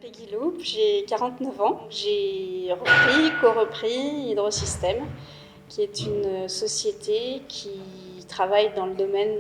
Peggy Loop, j'ai 49 ans. J'ai co-repris Hydrosystème, qui est une société qui travaille dans le domaine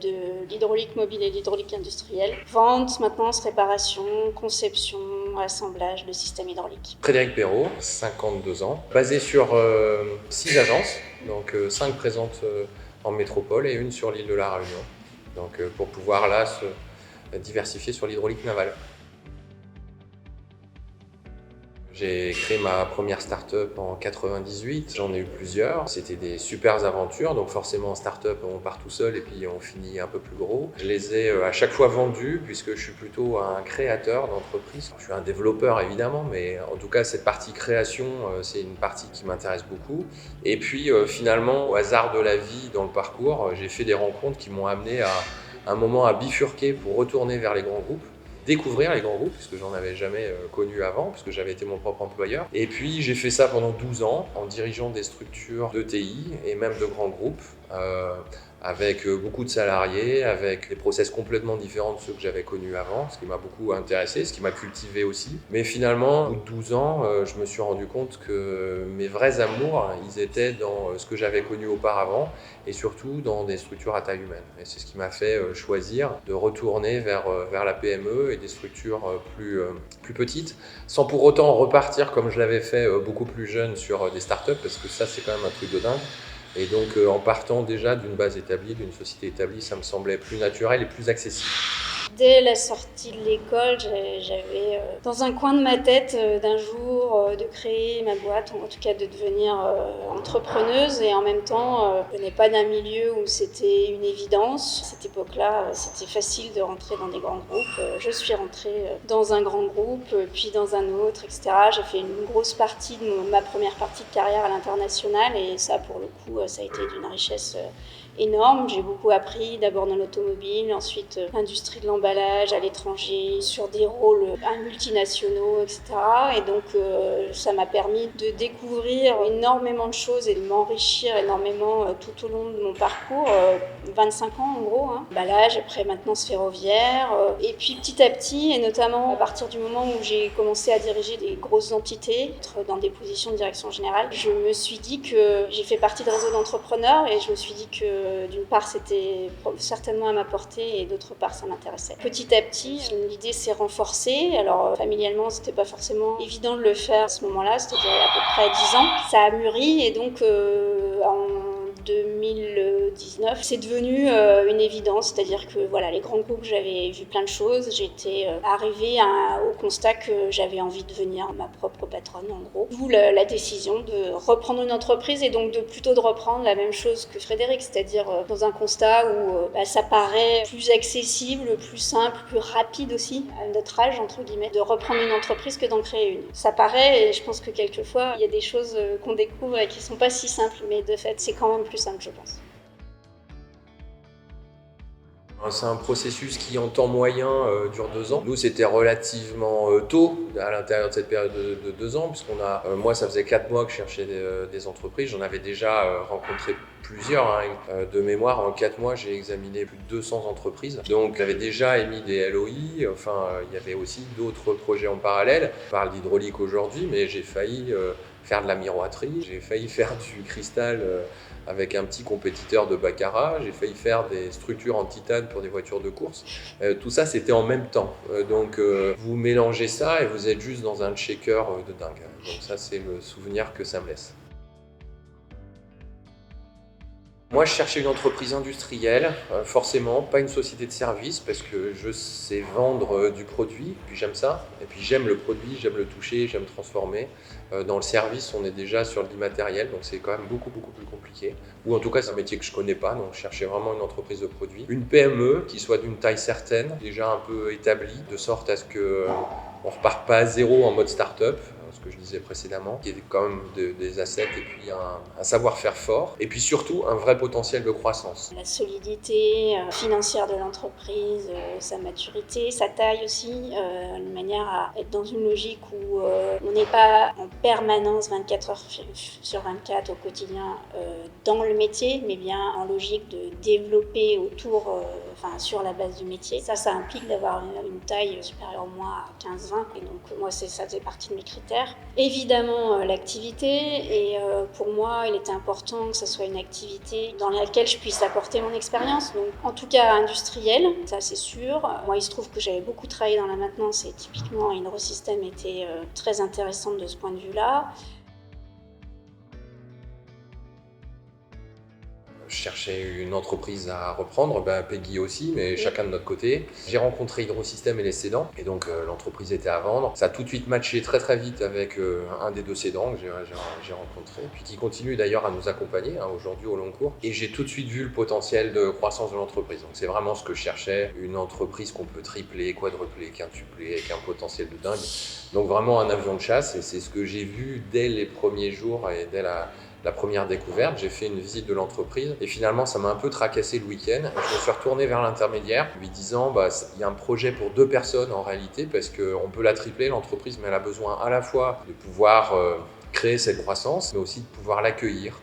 de l'hydraulique mobile et l'hydraulique industrielle. Vente, maintenance, réparation, conception, assemblage de systèmes hydrauliques. Frédéric Perrault, 52 ans, basé sur 6 agences, donc 5 présentes en métropole et une sur l'île de la Réunion, donc pour pouvoir là se diversifier sur l'hydraulique navale. J'ai créé ma première start-up en 98, j'en ai eu plusieurs. C'était des super aventures, donc forcément en start-up on part tout seul et puis on finit un peu plus gros. Je les ai à chaque fois vendus puisque je suis plutôt un créateur d'entreprise. Je suis un développeur évidemment, mais en tout cas cette partie création, c'est une partie qui m'intéresse beaucoup. Et puis finalement, au hasard de la vie dans le parcours, j'ai fait des rencontres qui m'ont amené à un moment à bifurquer pour retourner vers les grands groupes. Découvrir les grands groupes, puisque j'en avais jamais connu avant, puisque j'avais été mon propre employeur. Et puis j'ai fait ça pendant 12 ans, en dirigeant des structures de TI et même de grands groupes, avec beaucoup de salariés, avec des process complètement différents de ceux que j'avais connus avant, ce qui m'a beaucoup intéressé, ce qui m'a cultivé aussi. Mais finalement, au bout de 12 ans, je me suis rendu compte que mes vrais amours, ils étaient dans ce que j'avais connu auparavant, et surtout dans des structures à taille humaine. Et c'est ce qui m'a fait choisir de retourner vers la PME et des structures plus petites, sans pour autant repartir comme je l'avais fait beaucoup plus jeune sur des startups, parce que ça c'est quand même un truc de dingue. Et donc en partant déjà d'une base établie, d'une société établie, ça me semblait plus naturel et plus accessible. Dès la sortie de l'école, j'avais dans un coin de ma tête d'un jour de créer ma boîte, ou en tout cas de devenir entrepreneuse, et en même temps, je venais pas d'un milieu où c'était une évidence. À cette époque-là, c'était facile de rentrer dans des grands groupes. Je suis rentrée dans un grand groupe, puis dans un autre, etc. J'ai fait une grosse partie de ma première partie de carrière à l'international, et ça, pour le coup, ça a été d'une richesse énorme. J'ai beaucoup appris, d'abord dans l'automobile, ensuite l'industrie de l'emballage à l'étranger, sur des rôles multinationaux, etc. Et donc ça m'a permis de découvrir énormément de choses et de m'enrichir énormément tout au long de mon parcours. 25 ans en gros, emballage, après maintenance ferroviaire. Et puis petit à petit, et notamment à partir du moment où j'ai commencé à diriger des grosses entités, être dans des positions de direction générale, je me suis dit que j'ai fait partie de réseaux d'entrepreneurs, et je me suis dit que d'une part c'était certainement à ma portée, et d'autre part ça m'intéressait. Petit à petit, l'idée s'est renforcée. Alors familialement c'était pas forcément évident de le faire à ce moment-là, c'était il y a à peu près 10 ans. Ça a mûri, et donc en 2019, c'est devenu une évidence, c'est-à-dire que voilà, les grands groupes, j'avais vu plein de choses, j'étais arrivée au constat que j'avais envie de devenir ma propre patronne en gros. D'où la décision de reprendre une entreprise, et donc plutôt de reprendre la même chose que Frédéric, c'est-à-dire dans un constat où ça paraît plus accessible, plus simple, plus rapide aussi, à notre âge entre guillemets, de reprendre une entreprise que d'en créer une. Ça paraît, et je pense que quelquefois il y a des choses qu'on découvre et qui sont pas si simples, mais de fait c'est quand même plus simple, je pense. C'est un processus qui, en temps moyen, dure 2 ans. Nous, c'était relativement tôt à l'intérieur de cette période de 2 ans, puisqu'on a, moi, ça faisait 4 mois que je cherchais des entreprises. J'en avais déjà rencontré plusieurs. De mémoire, en 4 mois, j'ai examiné plus de 200 entreprises. Donc, j'avais déjà émis des LOI. Enfin, il y avait aussi d'autres projets en parallèle. Je parle d'hydraulique aujourd'hui, mais j'ai failli faire de la miroiterie. J'ai failli faire du cristal avec un petit compétiteur de baccarat. J'ai failli faire des structures en titane pour des voitures de course. Tout ça, c'était en même temps. Donc, vous mélangez ça et vous êtes juste dans un checker de dingue. Donc ça, c'est le souvenir que ça me laisse. Moi, je cherchais une entreprise industrielle, forcément, pas une société de service, parce que je sais vendre du produit, puis j'aime ça, et puis j'aime le produit, j'aime le toucher, j'aime transformer. Dans le service, on est déjà sur l'immatériel, donc c'est quand même beaucoup plus compliqué. Ou en tout cas, c'est un métier que je connais pas, donc je cherchais vraiment une entreprise de produit. Une PME qui soit d'une taille certaine, déjà un peu établie, de sorte à ce qu'on ne reparte pas à zéro en mode start-up. Ce que je disais précédemment, qui est quand même des assets et puis un savoir-faire fort. Et puis surtout, un vrai potentiel de croissance. La solidité financière de l'entreprise, sa maturité, sa taille aussi, une manière à être dans une logique où on n'est pas en permanence 24 heures sur 24 au quotidien dans le métier, mais bien en logique de développer autour, sur la base du métier. Ça implique d'avoir une taille supérieure au moins à 15-20, et donc moi ça faisait partie de mes critères. Évidemment l'activité, et pour moi il était important que ce soit une activité dans laquelle je puisse apporter mon expérience, donc en tout cas industrielle, ça c'est sûr. Moi il se trouve que j'avais beaucoup travaillé dans la maintenance et typiquement Hydrosystème était très intéressante de ce point de vue-là. Je cherchais une entreprise à reprendre, Peggy aussi, mais chacun de notre côté. J'ai rencontré Hydrosystème et les cédants, et donc l'entreprise était à vendre. Ça a tout de suite matché très très vite avec un des deux cédants que j'ai rencontré, puis qui continue d'ailleurs à nous accompagner aujourd'hui au long cours. Et j'ai tout de suite vu le potentiel de croissance de l'entreprise. Donc c'est vraiment ce que je cherchais, une entreprise qu'on peut tripler, quadrupler, quintupler, avec un potentiel de dingue. Donc vraiment un avion de chasse, et c'est ce que j'ai vu dès les premiers jours et dès la première découverte. J'ai fait une visite de l'entreprise et finalement ça m'a un peu tracassé le week-end. Je me suis retourné vers l'intermédiaire lui disant il y a un projet pour 2 personnes en réalité, parce qu'on peut la tripler l'entreprise, mais elle a besoin à la fois de pouvoir créer cette croissance mais aussi de pouvoir l'accueillir.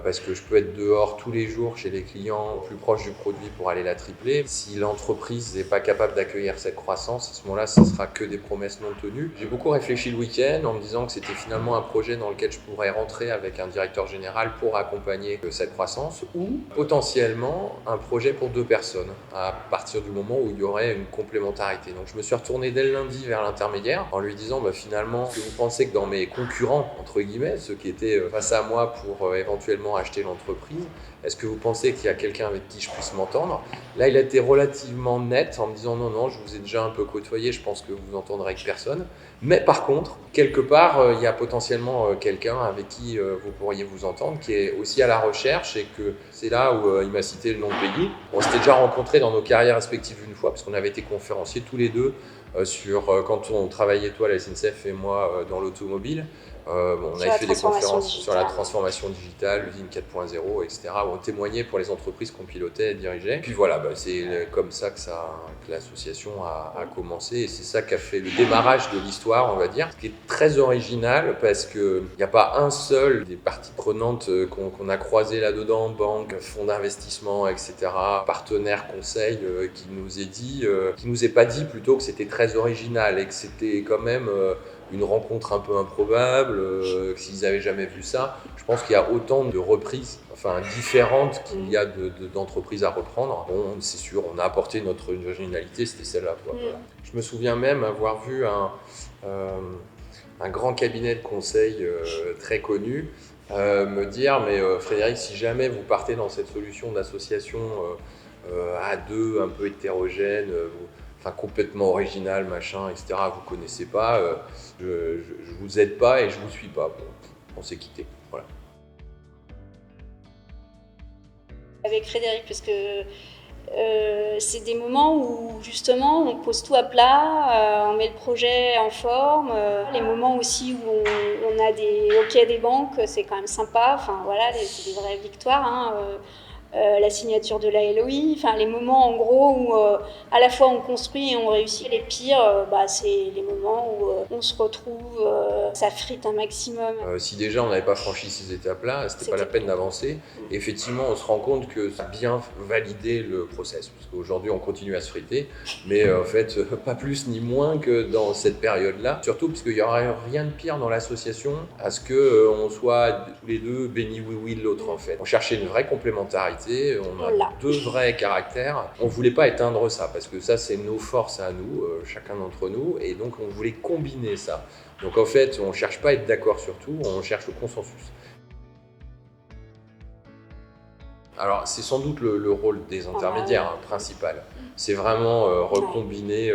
Parce que je peux être dehors tous les jours chez les clients, plus proche du produit pour aller la tripler. Si l'entreprise n'est pas capable d'accueillir cette croissance, à ce moment-là, ce ne sera que des promesses non tenues. J'ai beaucoup réfléchi le week-end en me disant que c'était finalement un projet dans lequel je pourrais rentrer avec un directeur général pour accompagner cette croissance, ou potentiellement un projet pour 2 personnes à partir du moment où il y aurait une complémentarité. Donc je me suis retourné dès le lundi vers l'intermédiaire en lui disant finalement, est-ce que vous pensez que dans mes concurrents, entre guillemets, ceux qui étaient face à moi pour éventuellement acheter l'entreprise, est-ce que vous pensez qu'il y a quelqu'un avec qui je puisse m'entendre? Là, il a été relativement net en me disant non, je vous ai déjà un peu côtoyé, je pense que vous entendrez avec personne. Mais par contre, quelque part, il y a potentiellement quelqu'un avec qui vous pourriez vous entendre, qui est aussi à la recherche, et que c'est là où il m'a cité le nom de Peggy. On s'était déjà rencontrés dans nos carrières respectives une fois, parce qu'on avait été conférenciers tous les deux quand on travaillait, toi à la SNCF et moi dans l'automobile. On avait fait des conférences sur la transformation digitale, l'usine 4.0, etc., où on témoignait pour les entreprises qu'on pilotait et dirigeait. Puis voilà, c'est comme ça que l'association a commencé, et c'est ça qui a fait le démarrage de l'histoire, on va dire, ce qui est très original parce qu'il n'y a pas un seul des parties prenantes qu'on a croisé là-dedans, banques, fonds d'investissement, etc., partenaires, conseils, qui nous ait pas dit plutôt que c'était très original et que c'était quand même une rencontre un peu improbable, s'ils n'avaient jamais vu ça. Je pense qu'il y a autant de reprises différentes qu'il y a d'entreprises à reprendre. Bon, c'est sûr, on a apporté notre originalité, c'était celle-là. Voilà. Je me souviens même avoir vu un grand cabinet de conseil très connu me dire « Mais Frédéric, si jamais vous partez dans cette solution d'association à 2, un peu hétérogène, complètement original, machin, etc., vous connaissez pas, je vous aide pas et je vous suis pas. » Bon, on s'est quitté. Voilà. Avec Frédéric, parce que c'est des moments où justement on pose tout à plat, on met le projet en forme. Les moments aussi où on a des OK des banques, c'est quand même sympa. C'est des vraies victoires. La signature de la LOI, les moments en gros où à la fois on construit et on réussit. Les pires, c'est les moments où on se retrouve, ça frite un maximum. Si déjà on n'avait pas franchi ces étapes-là, c'était pas la peine d'avancer. Et effectivement, on se rend compte que ça a bien validé le process, parce qu'aujourd'hui on continue à se friter, mais en fait pas plus ni moins que dans cette période-là. Surtout parce qu'il n'y aurait rien de pire dans l'association à ce qu'on soit tous les deux bénis oui de l'autre en fait. On cherchait une vraie complémentarité. On a 2 vrais caractères. On ne voulait pas éteindre ça, parce que ça, c'est nos forces à nous, chacun d'entre nous, et donc on voulait combiner ça. Donc en fait, on ne cherche pas à être d'accord sur tout, on cherche le consensus. Alors, c'est sans doute le rôle des intermédiaires principal. C'est vraiment recombiner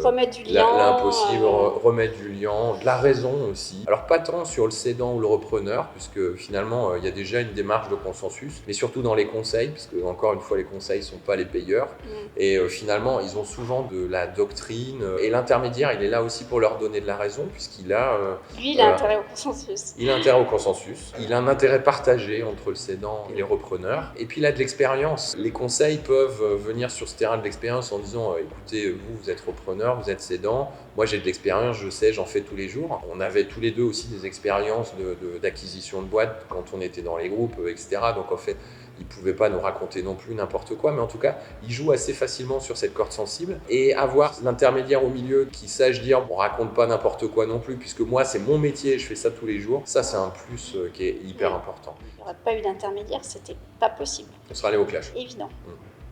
remettre du lien, l'impossible, remettre du lien, de la raison aussi. Alors pas tant sur le cédant ou le repreneur, puisque finalement il y a déjà une démarche de consensus, mais surtout dans les conseils, parce que encore une fois les conseils ne sont pas les payeurs, et finalement ils ont souvent de la doctrine, et l'intermédiaire il est là aussi pour leur donner de la raison, puisqu'il a... lui il a intérêt au consensus. Il a intérêt au consensus, il a un intérêt partagé entre le cédant et les repreneurs, et puis il a de l'expérience. Les conseils peuvent venir sur ce terrain de l'expérience en disant écoutez, vous êtes repreneur, vous êtes cédant, moi j'ai de l'expérience, je sais, j'en fais tous les jours. On avait tous les deux aussi des expériences d'acquisition de boîtes quand on était dans les groupes, etc. Donc en fait, ils ne pouvaient pas nous raconter non plus n'importe quoi, mais en tout cas, ils jouent assez facilement sur cette corde sensible. Et avoir l'intermédiaire au milieu qui sache dire on raconte pas n'importe quoi non plus, puisque moi c'est mon métier, je fais ça tous les jours, ça c'est un plus qui est hyper important. Il n'y aurait pas eu d'intermédiaire, c'était pas possible. On serait allé au clash. Évident.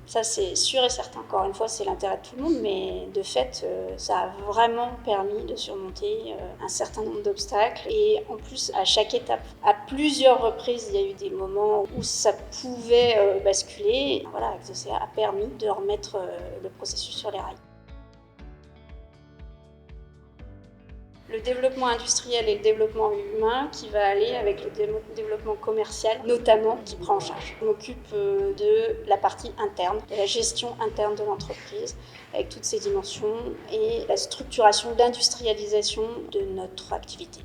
Ça, c'est sûr et certain. Encore une fois, c'est l'intérêt de tout le monde, mais de fait, ça a vraiment permis de surmonter un certain nombre d'obstacles. Et en plus, à chaque étape, à plusieurs reprises, il y a eu des moments où ça pouvait basculer. Voilà, Exocea a permis de remettre le processus sur les rails. Le développement industriel et le développement humain qui va aller avec le développement commercial, notamment, qui prend en charge. Je m'occupe de la partie interne, de la gestion interne de l'entreprise, avec toutes ses dimensions, et la structuration, l'industrialisation de notre activité.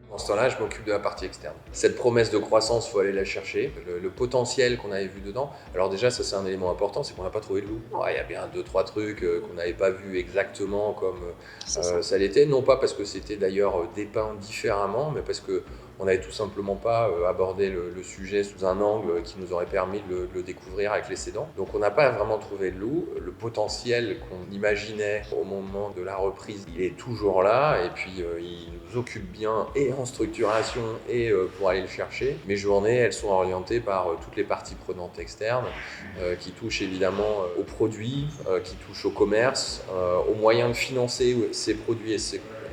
Dans ce temps-là, je m'occupe de la partie externe. Cette promesse de croissance, il faut aller la chercher. Le potentiel qu'on avait vu dedans, alors déjà, ça c'est un élément important, c'est qu'on n'a pas trouvé de loup. Il y a bien 2-3 trucs qu'on n'avait pas vu exactement comme ça l'était. Non pas parce que c'était d'ailleurs dépeint différemment, mais parce que on n'avait tout simplement pas abordé le sujet sous un angle qui nous aurait permis de le découvrir avec les cédants. Donc on n'a pas vraiment trouvé de loup. Le potentiel qu'on imaginait au moment de la reprise, il est toujours là, et puis il nous occupe bien et en structuration et pour aller le chercher. Mes journées, elles sont orientées par toutes les parties prenantes externes qui touchent évidemment aux produits, qui touchent au commerce, aux moyens de financer ces produits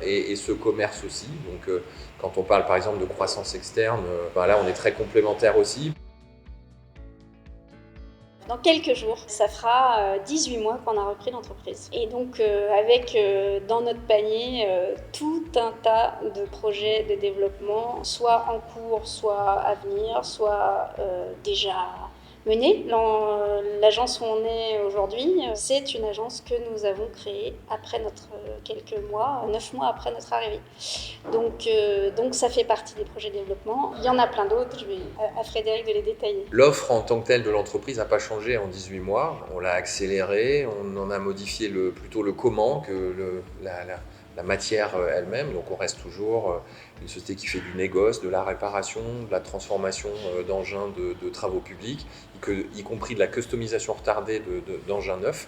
et ce commerce aussi. Donc quand on parle par exemple de croissance externe, là on est très complémentaires aussi. Dans quelques jours, ça fera 18 mois qu'on a repris l'entreprise. Et donc avec dans notre panier tout un tas de projets de développement, soit en cours, soit à venir, soit déjà menés. L'agence où on est aujourd'hui, c'est une agence que nous avons créée après quelques mois, 9 mois après notre arrivée. Donc ça fait partie des projets de développement. Il y en a plein d'autres, je vais à Frédéric de les détailler. L'offre en tant que telle de l'entreprise n'a pas changé en 18 mois. On l'a accélérée, on en a modifié plutôt le comment que la matière elle-même. Donc on reste toujours une société qui fait du négoce, de la réparation, de la transformation d'engins de travaux publics, y compris de la customisation retardée d'engins neufs,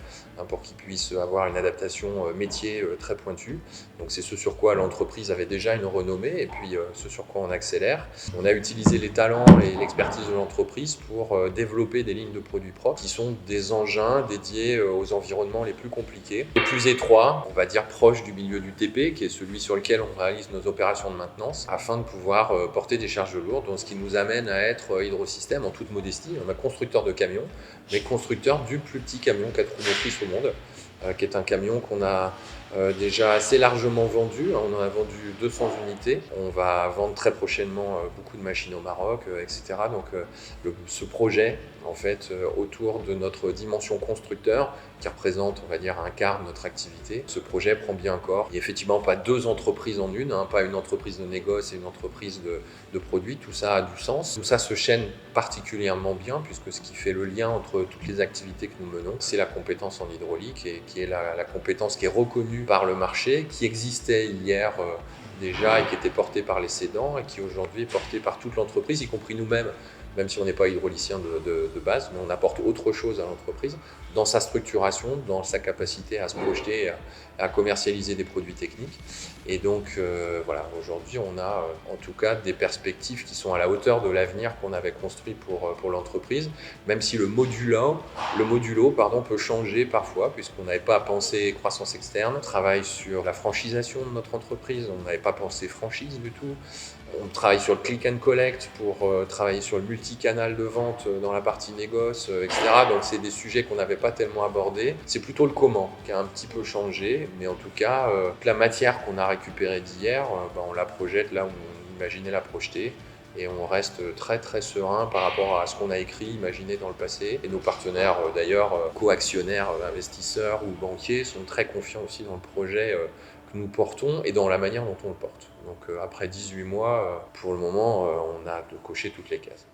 pour qu'ils puissent avoir une adaptation métier très pointue. Donc c'est ce sur quoi l'entreprise avait déjà une renommée, et puis ce sur quoi on accélère. On a utilisé les talents et l'expertise de l'entreprise pour développer des lignes de produits propres qui sont des engins dédiés aux environnements les plus compliqués, les plus étroits, on va dire proches du milieu du TP, qui est celui sur lequel on réalise nos opérations de maintenance, afin de pouvoir porter des charges lourdes, donc ce qui nous amène à être Hydrosystème en toute modestie. On est constructeur de camions, mais constructeur du plus petit camion 4 roues motrices au monde, qui est un camion qu'on a déjà assez largement vendu. On en a vendu 200 unités. On va vendre très prochainement beaucoup de machines au Maroc, etc. Donc ce projet, en fait, autour de notre dimension constructeur, qui représente, on va dire, un quart de notre activité, ce projet prend bien corps. Il n'y a effectivement pas deux entreprises en une, pas une entreprise de négoce et une entreprise de produits. Tout ça a du sens. Tout ça se chaîne particulièrement bien, puisque ce qui fait le lien entre toutes les activités que nous menons, c'est la compétence en hydraulique, et qui est la compétence qui est reconnue par le marché, qui existait hier déjà et qui était portée par les cédants, et qui aujourd'hui est portée par toute l'entreprise, y compris nous-mêmes, même si on n'est pas hydraulicien de base, mais on apporte autre chose à l'entreprise dans sa structuration, dans sa capacité à se projeter, à commercialiser des produits techniques. Et donc voilà, aujourd'hui on a en tout cas des perspectives qui sont à la hauteur de l'avenir qu'on avait construit pour l'entreprise, même si le modulo peut changer parfois, puisqu'on n'avait pas pensé croissance externe. On travaille sur la franchisation de notre entreprise, on n'avait pas pensé franchise du tout. On travaille sur le click and collect pour travailler sur le multicanal de vente dans la partie négoce, etc. Donc c'est des sujets qu'on n'avait pas tellement abordés. C'est plutôt le comment qui a un petit peu changé, mais en tout cas, la matière qu'on a récupérée d'hier, on la projette là où on imaginait la projeter. Et on reste très très serein par rapport à ce qu'on a écrit, imaginé dans le passé. Et nos partenaires, d'ailleurs, co-actionnaires, investisseurs ou banquiers, sont très confiants aussi dans le projet que nous portons et dans la manière dont on le porte. Donc après 18 mois, pour le moment, on a de cocher toutes les cases.